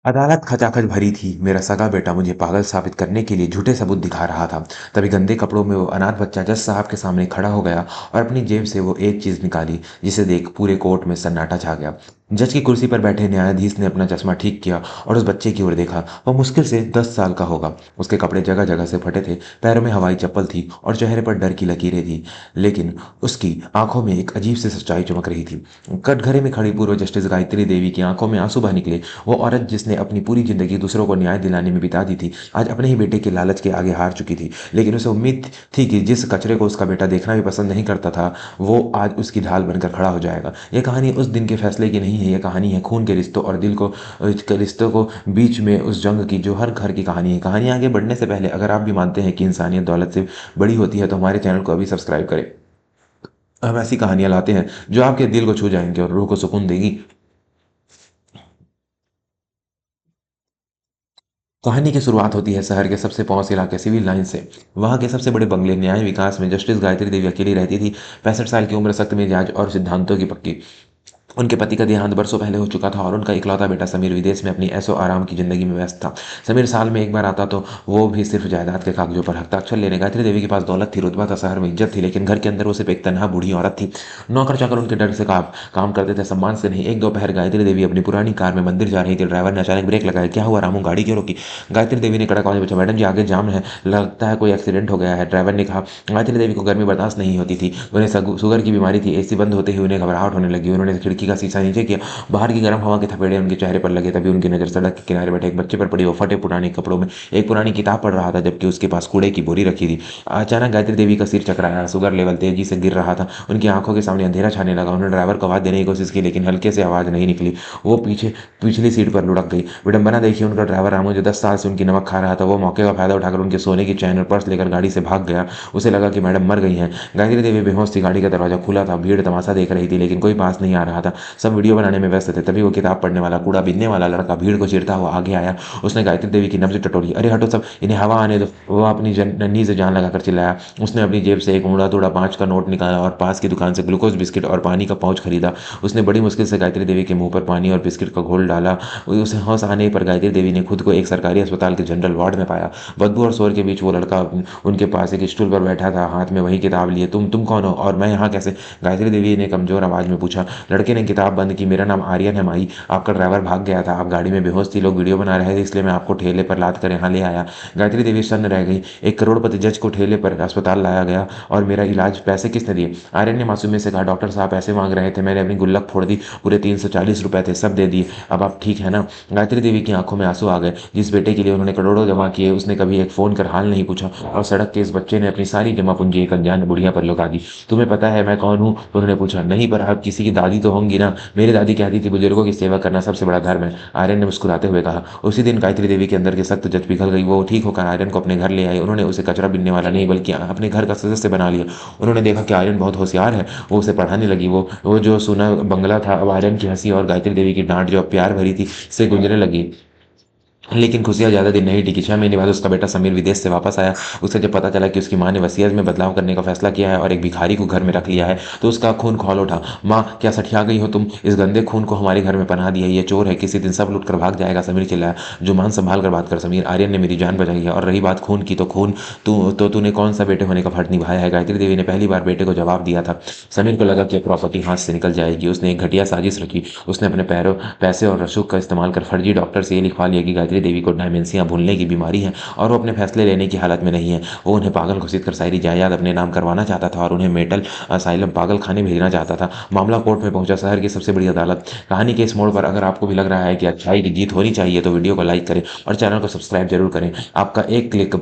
अदालत खचाखच भरी थी। मेरा सगा बेटा मुझे पागल साबित करने के लिए झूठे सबूत दिखा रहा था। तभी गंदे कपड़ों में वो अनाथ बच्चा जज साहब के सामने खड़ा हो गया और अपनी जेब से वो एक चीज निकाली जिसे देख पूरे कोर्ट में सन्नाटा छा गया। जज की कुर्सी पर बैठे न्यायाधीश ने अपना चश्मा ठीक किया और उस बच्चे की ओर देखा। वह मुश्किल से 10 साल का होगा। उसके कपड़े जगह जगह से फटे थे, पैरों में हवाई चप्पल थी और चेहरे पर डर की लकीरें थी। लेकिन उसकी आंखों में एक अजीब सी सच्चाई चमक रही थी। कटघरे में खड़ी पूर्व जस्टिस गायत्री देवी की आंखों में आंसू बह निकले। वो औरत जिसने अपनी पूरी जिंदगी दूसरों को न्याय दिलाने में बिता दी थी, आज अपने ही बेटे के लालच के आगे हार चुकी थी। लेकिन उसे उम्मीद थी कि जिस कचरे को उसका बेटा देखना भी पसंद नहीं करता था, वो आज उसकी ढाल बनकर खड़ा हो जाएगा। यह कहानी उस दिन के फैसले की नहीं है, यह कहानी है खून के रिश्तों और दिल के रिश्तों को बीच में उस जंग की, जो हर घर की कहानी है। कहानी आगे बढ़ने से पहले अगर आप भी मानते हैं कि इंसानियत दौलत से बड़ी होती है, तो हमारे चैनल को अभी सब्सक्राइब करें। हम ऐसी कहानियां लाते हैं जो आपके दिल को छू जाएंगे और रूह को सुकून देगी। कहानी की शुरुआत होती है शहर के सबसे पॉश इलाके सिविल लाइन से। वहां के सबसे बड़े बंगले न्याय विकास में जस्टिस गायत्री देवी अकेली रहती थी। 65 साल की उम्र, सख्त मिजाज और सिद्धांतों की पक्की। उनके पति का देहांत बरसों पहले हो चुका था और उनका इकलौता बेटा समीर विदेश में अपनी ऐशो आराम की जिंदगी में व्यस्त था। समीर साल में एक बार आता, तो वो भी सिर्फ जायदाद के कागजों पर हस्ताक्षर लेने। गायत्री देवी के पास दौलत थी, रुतबा था, शहर में इज्जत थी, लेकिन घर के अंदर वो सिर्फ एक तनहा बूढ़ी औरत थी। नौकर चाकर उनके डर से काम करते थे, सम्मान से नहीं। एक दोपहर गायत्री देवी अपनी पुरानी कार में मंदिर जा रही थी। ड्राइवर ने अचानक ब्रेक लगाया। क्या हुआ रामू, गाड़ी क्यों रोकी? गायत्री देवी ने कड़क आवाज में पूछा। मैडम जी, आगे जाम है, लगता है कोई एक्सीडेंट हो गया है, ड्राइवर ने कहा। गायत्री देवी को गर्मी बर्दाश्त नहीं होती थी। उन्हें शुगर की बीमारी थी। एसी बंद होते ही उन्हें घबराहट होने लगी। उन्होंने खिड़की का शीशा नीचे किया। बाहर की गर्म हवा के थपेड़े उनके चेहरे पर लगे। तभी उनकी नजर सड़क के किनारे बैठे एक बच्चे पर पड़ी। वो फटे पुराने कपड़ों में एक पुरानी किताब पढ़ रहा था, जबकि उसके पास कूड़े की बोरी रखी थी। अचानक गायत्री देवी का सिर चकराया। शुगर लेवल तेजी से गिर रहा था। उनकी आंखों के सामने अंधेरा छाने लगा। उन्होंने ड्राइवर को आवाज देने की कोशिश की, लेकिन हल्के से आवाज नहीं निकली। वो पिछली सीट पर लुढ़क गई। विडंबना देखिए, उनका ड्राइवर रामू, जो 10 साल से उनकी नमक खा रहा था, वो मौके का फायदा उठाकर उनके सोने की चैन और पर्स लेकर गाड़ी से भाग गया। उसे लगा कि मैडम मर गई हैं। गायत्री देवी बेहोश थी। गाड़ी का दरवाजा खुला था। भीड़ तमाशा देख रही थी, लेकिन कोई पास नहीं आ रहा था। सब वीडियो बनाने में व्यस्त थे। तभी वो किताब पढ़ने वाला, कूड़ा बीनने वाला लड़का भीड़ को चीरता हुआ आगे आया। उसने गायत्री देवी की नब्ज टटोली। अरे हटो सब, इन्हें हवा आने दो, वो अपनी नन्ही से जान लगाकर चिल्लाया। उसने अपनी जेब से एक उड़ा तोड़ा 5 का नोट निकाला और पास की दुकान से ग्लूकोज बिस्किट और पानी का पाउच खरीदा। उसने बड़ी मुश्किल से गायत्री देवी के मुंह पर पानी और बिस्किट का घोल डाला। उसे होश आने पर गायत्री देवी ने खुद को एक सरकारी अस्पताल के जनरल वार्ड में पाया। बदबू और शोर के बीच वो लड़का उनके पास एक स्टूल पर बैठा था, हाथ में वही किताब लिए। तुम कौन हो और मैं यहाँ कैसे? गायत्री देवी ने कमजोर आवाज में पूछा। लड़के ने किताब बंद की। मेरा नाम आर्यन है माई। आपका ड्राइवर भाग गया था, आप गाड़ी में बेहोश थी, लोग वीडियो बना रहे थे, इसलिए मैं आपको ठेले पर लाद कर यहाँ ले आया। गायत्री देवी सन्न रह गई। एक करोड़पति जज को ठेले पर अस्पताल लाया गया और मेरा इलाज पैसे किसने दिए? आर्यन ने मासूमियत से कहा। डॉक्टर साहब पैसे मांग रहे थे, मैंने अपनी गुल्लक फोड़ दी। पूरे 340 रुपए थे, सब दे दिए। अब आप ठीक है ना? गायत्री देवी की आंखों में आंसू आ गए। जिस बेटे के लिए उन्होंने करोड़ों जमा किए, उसने कभी एक फोन कर हाल नहीं पूछा, और सड़क के इस बच्चे ने अपनी सारी जमा पूंजी एक अनजान बुढ़िया पर लुटा दी। तुम्हें पता है मैं कौन हूँ? उन्होंने पूछा। नहीं, पर आप किसी की दादी तो होंगी ना? मेरी दादी कहती थी बुजुर्गों की सेवा करना सबसे बड़ा धर्म है, आर्यन ने मुस्कुराते हुए कहा। उसी दिन गायत्री देवी के अंदर की सख्त जज पिघल गई। वो ठीक होकर आर्यन को अपने घर ले आई। उन्होंने उसे कचरा बीनने वाला नहीं, बल्कि अपने घर का सदस्य बना लिया। उन्होंने देखा कि आर्यन बहुत होशियार है। वो उसे पढ़ाने लगी। वो जो सोना बंगला था, अब आर्यन की हंसी और गायत्री देवी की डांट, जो अब प्यार भरी थी, से गुजरने लगी। लेकिन खुशियां ज्यादा दिन नहीं टिकी। 6 महीने बाद उसका बेटा समीर विदेश से वापस आया। उसे जब पता चला कि उसकी माँ ने वसीयत में बदलाव करने का फैसला किया है और एक भिखारी को घर में रख लिया है, तो उसका खून खौल उठा। माँ, क्या सठिया गई हो तुम? इस गंदे खून को हमारे घर में पनाह दिया, ये चोर है, किसी दिन सब लूट कर भाग जाएगा। समीर चिल्लाया। जो मान संभाल कर बात कर समीर, आर्यन ने मेरी जान बचाई है, और रही बात खून की, तो खून तूने कौन सा बेटे होने का फर्ज निभाया है? गायत्री देवी ने पहली बार बेटे को जवाब दिया था। समीर को लगा कि प्रॉपर्टी हाथ से निकल जाएगी। उसने एक घटिया साजिश रची। उसने अपने पैसे और रसूख का इस्तेमाल कर फर्जी डॉक्टर से ये लिखवा लिया कि गायत्री देवी को डायमेंशिया, भूलने की बीमारी है, और वो अपने फैसले लेने की हालत में नहीं है। वो उन्हें पागल घोषित कर सारी जायदाद अपने नाम करवाना चाहता था और उन्हें मेंटल असाइलम, पागल खाने भेजना चाहता था। मामला कोर्ट में पहुंचा, शहर की सबसे बड़ी अदालत। कहानी के इस मोड़ पर अगर आपको भी लग रहा है कि अच्छाई की जीत होनी चाहिए, तो वीडियो को लाइक करें और चैनल को सब्सक्राइब जरूर करें। आपका एक क्लिक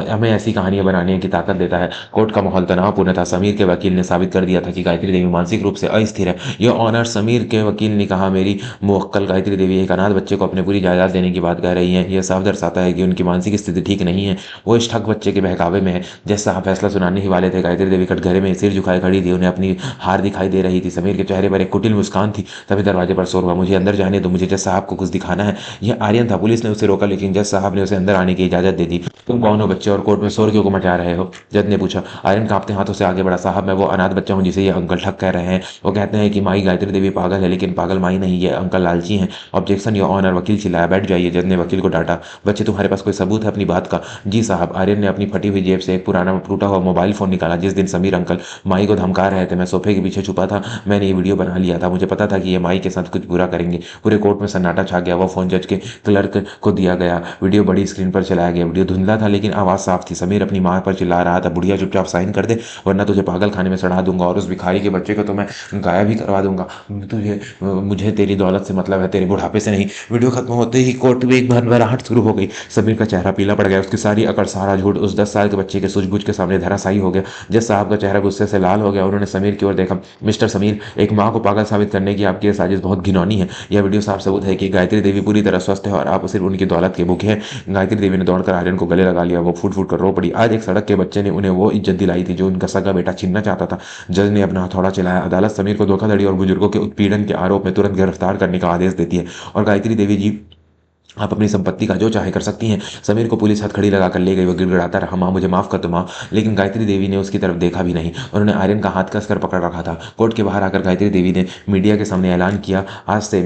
हमें ऐसी कहानियां बनाने की ताकत देता है। कोर्ट का माहौल तनावपूर्ण था। समीर के वकील ने साबित कर दिया था कि गायत्री देवी मानसिक रूप से अस्थिर है। यह ऑनर, समीर के वकील ने कहा, मेरी मुवक्किल गायत्री देवी एक अनाथ बच्चे को अपनी पूरी जायदाद देने की बात कह रही हैं, यह साफ दर्शाता है कि उनकी मानसिक स्थिति ठीक नहीं है। वो इस ठग बच्चे के बहकावे में है। जज साहब फैसला सुनाने ही वाले थे। गायत्री देवी कटघरे में सिर झुकाए खड़ी थी। उन्हें अपनी हार दिखाई दे रही थी। समीर के चेहरे पर एक कुटिल मुस्कान थी। तभी दरवाजे पर शोर हुआ। मुझे अंदर जाने दो, मुझे जज साहब को कुछ दिखाना है। यह आर्यन था। पुलिस ने उसे रोका, लेकिन जज साहब ने उसे अंदर आने की इजाजत दे दी। तुम कौन हो बच्चे, और कोर्ट में शोर क्यों मचा रहे हो? जज ने पूछा। आर्यन कांपते हाथों से आगे बढ़ा। साहब, मैं वो अनाथ बच्चा हूँ जिसे ये अंकल ठग कह रहे हैं। वो कहते हैं कि माई गायत्री देवी पागल है, लेकिन पागल माई नहीं, ये अंकल लालची हैं। Objection your honour. वकील चिल्लाया। बैठ जाइए। जज ने वकील को डांटा। बच्चे, तुम्हारे पास कोई सबूत है अपनी बात का? जी साहब। आर्यन ने अपनी फटी हुई जेब से एक पुराना टूटा हुआ मोबाइल फोन निकाला। जिस दिन समीर अंकल माई को धमका रहे थे, मैं सोफे के पीछे छुपा था। मैंने ये वीडियो बना लिया था। मुझे पता था कि ये माई के साथ कुछ बुरा करेंगे। पूरे कोर्ट में सन्नाटा छा गया। वो फोन जज के क्लर्क को दिया गया। वीडियो बड़ी स्क्रीन पर चलाया गया। वीडियो धुंधला था, लेकिन आवाज साफ थी। समीर अपनी मां पर चिल्ला रहा था। बुढ़िया, चुपचाप साइन कर दे, वरना तुझे पागल खाने में सड़ा दूंगा, और उस भिखारी के बच्चे को तो मैं गायब भी करवा दूंगा। तुझे मुझे तेरी दौलत से मतलब है, तेरे बुढ़ापे से नहीं। वीडियो खत्म होते ही कोर्ट में एक भरभराहट शुरू हो गई। समीर का चेहरा पीला पड़ गया। उसकी सारी अकड़, सारा झूठ उस 10 साल के बच्चे के सूझबूझ के सामने धराशायी हो गया। जज साहब का चेहरा गुस्से से लाल हो गया। उन्होंने समीर की ओर देखा। मिस्टर समीर, एक माँ को पागल साबित करने की आपकी साजिश बहुत घिनौनी है। यह वीडियो साफ सबूत है कि गायत्री देवी पूरी तरह स्वस्थ है, और आप सिर्फ उनकी दौलत के भूखे हैं। गायत्री देवी ने दौड़कर आर्यन को गले लगा लिया। वो फूट फूट कर रो पड़ी। आज एक सड़क के बच्चे ने उन्हें वो इज्जत दिलाई थी जो उनका सगा बेटा छीनना चाहता था। जज ने अपना हथौड़ा चलाया। अदालत समीर को धोखाधड़ी और बुजुर्गों के उत्पीड़न के आरोप में तुरंत गिरफ्तार करने का आदेश देती है। और गायत्री देवी जी, आप अपनी संपत्ति का जो चाहे कर सकती हैं। समीर को पुलिस हथकड़ी लगाकर ले गई। वो गिड़गिड़ाता रहा, माँ मुझे माफ कर दो माँ। लेकिन गायत्री देवी ने उसकी तरफ देखा भी नहीं। उन्होंने आर्यन का हाथ कसकर पकड़ रखा था। कोर्ट के बाहर आकर गायत्री देवी ने मीडिया के सामने ऐलान किया, आज से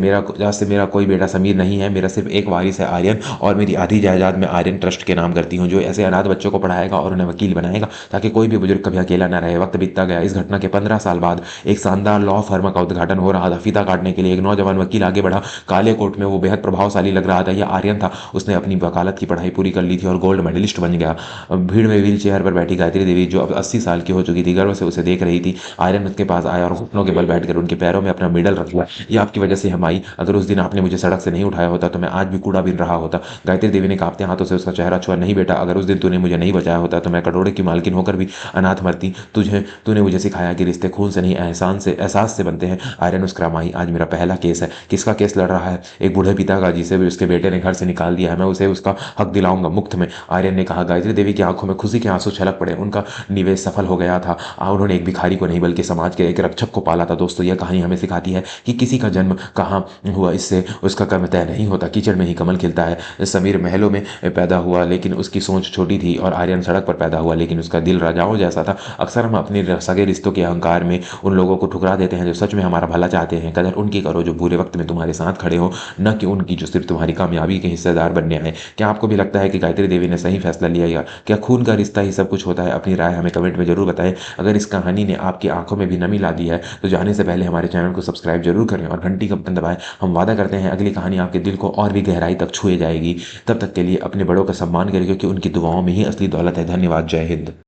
मेरा कोई बेटा समीर नहीं है। मेरा सिर्फ एक वारिस है, आर्यन, और मेरी आधी जायदाद में आर्यन ट्रस्ट के नाम करती हूँ, जो ऐसे अनाथ बच्चों को पढ़ाएगा और उन्हें वकील बनाएगा, ताकि कोई भी बुजुर्ग कभी अकेला न रहे। वक्त बीतता गया। इस घटना के 15 साल बाद एक शानदार लॉ फर्म का उद्घाटन हो रहा था। फीता काटने के लिए एक नौजवान वकील आगे बढ़ा। काले कोट में वो बेहद प्रभावशाली लग रहा था। यह आर्यन था। उसने अपनी वकालत की पढ़ाई पूरी कर ली थी और गोल्ड मेडलिस्ट बन गया। भीड़ में व्हील चेयर पर बैठी गायत्री देवी, जो अब 80 साल की हो चुकी थी, गर्व से उसे देख रही थी। आर्यन उसके पास आया और घुटनों के बल बैठकर उनके पैरों में अपना मेडल रख लिया। ये आपकी वजह से हम आई। अगर उस दिन आपने मुझे सड़क से नहीं उठाया होता तो मैं आज भी कूड़ा बीन रहा होता। गायत्री देवी ने कांपते हाथों से उसका चेहरा छुआ। नहीं बेटा, अगर उस दिन तूने मुझे नहीं बचाया होता तो मैं करोड़ों की मालकिन होकर भी अनाथ मरती। तूने मुझे सिखाया कि रिश्ते खून से नहीं, एहसास से बनते हैं। आर्यन मुस्कुराई। आज मेरा पहला केस है। किसका केस लड़ रहा है? एक बूढ़े पिता का, जिसे भी उसके बेटे ने घर से निकाल दिया है। मैं उसे उसका हक दिलाऊंगा मुफ्त में। आर्यन ने कहा। गायत्री देवी की आंखों में खुशी के आंसू छलक पड़े। उनका निवेश सफल हो गया था। उन्होंने एक भिखारी को नहीं, बल्कि समाज के एक रक्षक को पाला था। दोस्तों, यह कहानी हमें सिखाती है कि किसी का जन्म कहाँ हुआ इससे उसका कर्म तय नहीं होता। कीचड़ में ही कमल खिलता है। समीर महलों में पैदा हुआ, लेकिन उसकी सोच छोटी थी, और आर्यन सड़क पर पैदा हुआ, लेकिन उसका दिल राजाओं जैसा था। अक्सर हम अपने सगे रिश्तों के अहंकार में उन लोगों को ठुकरा देते हैं जो सच में हमारा भला चाहते हैं। कदर उनकी करो जो बुरे वक्त में तुम्हारे साथ खड़े हो, न कि उनकी जो सिर्फ तुम्हारी कामयाबी के हिस्सेदार बनने आए। क्या आपको भी लगता है कि गायत्री देवी ने सही फैसला लिया, या क्या खून का रिश्ता ही सब कुछ होता है? अपनी राय हमें कमेंट में जरूर बताएं। अगर इस कहानी ने आपकी आंखों में भी नमी ला दी है तो जाने से पहले हमारे चैनल को सब्सक्राइब जरूर करें और घंटी का बटन दबाएं। हम वादा करते हैं अगली कहानी आपके दिल को और भी गहराई तक छुए जाएगी। तब तक के लिए अपने बड़ों का सम्मान करें, क्योंकि उनकी दुआओं में ही असली दौलत है। धन्यवाद। जय हिंद।